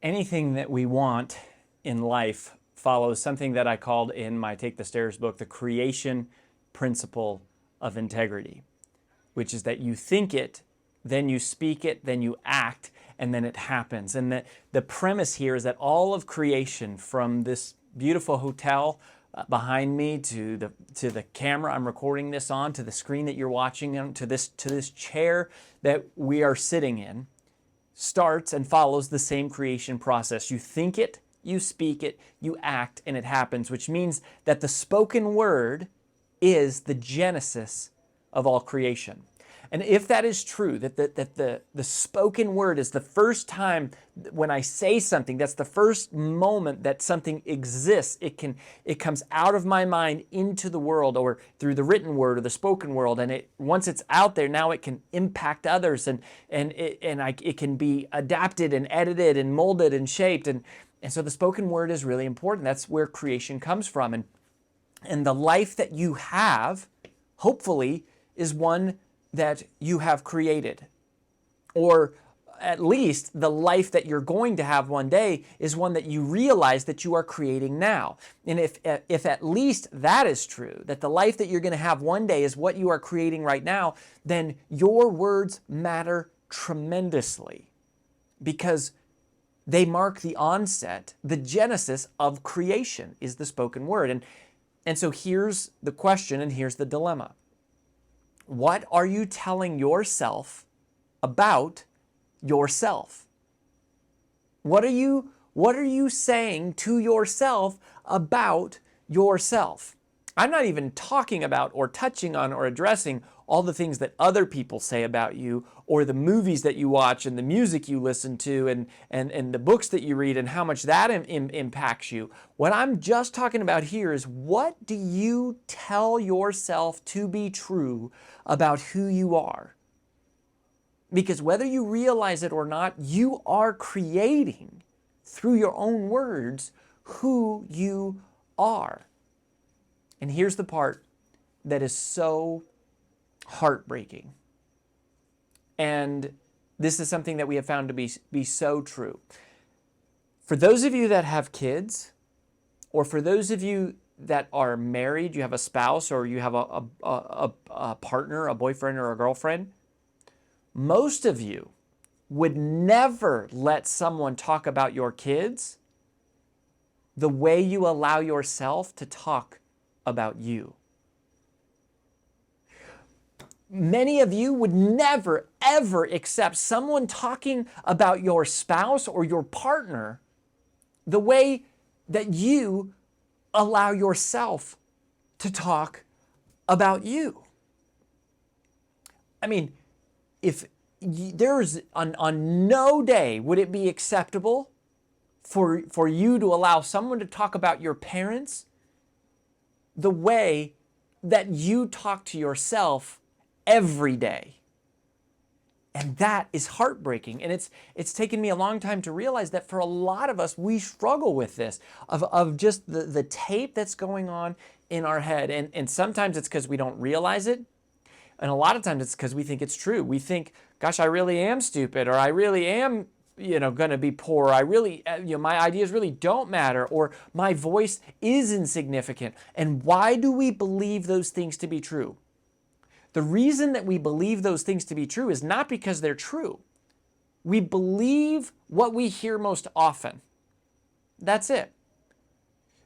Anything that we want in life follows something that I called in my Take the Stairs book the creation principle of integrity, which is that you think it, then you speak it, then you act, and then it happens. And the premise here is that all of creation, from this beautiful hotel behind me to the camera I'm recording this on, to the screen that you're watching on, to this chair that we are sitting in, starts and follows the same creation process. You think it, you speak it, you act, and it happens, which means that the spoken word is the genesis of all creation. And if that is true, that the spoken word is the first time when I say something, that's the first moment that something exists. It comes out of my mind into the world, or through the written word or the spoken world, and once it's out there, now it can impact others, and it can be adapted and edited and molded and shaped, and so the spoken word is really important. That's where creation comes from, and the life that you have, hopefully, is one that you have created. Or at least the life that you're going to have one day is one that you realize that you are creating now. And if at least that is true, that the life that you're going to have one day is what you are creating right now, then your words matter tremendously, because they mark the onset, the genesis of creation is the spoken word. And so here's the question, and here's the dilemma. What are you telling yourself about yourself? What are you saying to yourself about yourself? I'm not even talking about or touching on or addressing all the things that other people say about you, or the movies that you watch and the music you listen to and the books that you read and how much that impacts you. What I'm just talking about here is, what do you tell yourself to be true about who you are? Because whether you realize it or not, you are creating through your own words who you are. And here's the part that is so heartbreaking. And this is something that we have found to be so true. For those of you that have kids, or for those of you that are married, you have a spouse, or you have a partner, a boyfriend or a girlfriend, most of you would never let someone talk about your kids the way you allow yourself to talk about you. Many of you would never, ever accept someone talking about your spouse or your partner the way that you allow yourself to talk about you. I mean, if there's on no day would it be acceptable for you to allow someone to talk about your parents the way that you talk to yourself every day. And that is heartbreaking. And it's taken me a long time to realize that for a lot of us, we struggle with this, of just the tape that's going on in our head. And sometimes it's because we don't realize it. And a lot of times it's because we think it's true. We think, gosh, I really am stupid, or I really am going to be poor. I really, my ideas really don't matter, or my voice is insignificant. And why do we believe those things to be true? The reason that we believe those things to be true is not because they're true. We believe what we hear most often. That's it.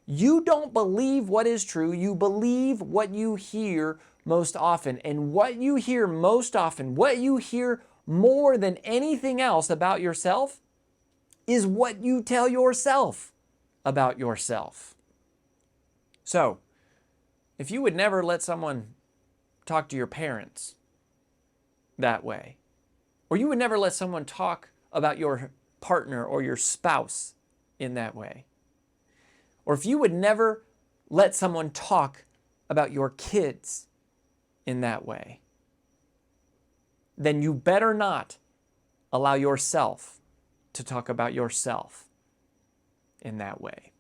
You don't believe what is true. You believe what you hear most often. And what you hear most often, what you hear more than anything else about yourself, is what you tell yourself about yourself. So, if you would never let someone talk to your parents that way, or you would never let someone talk about your partner or your spouse in that way, or if you would never let someone talk about your kids in that way, then you better not allow yourself to talk about yourself in that way.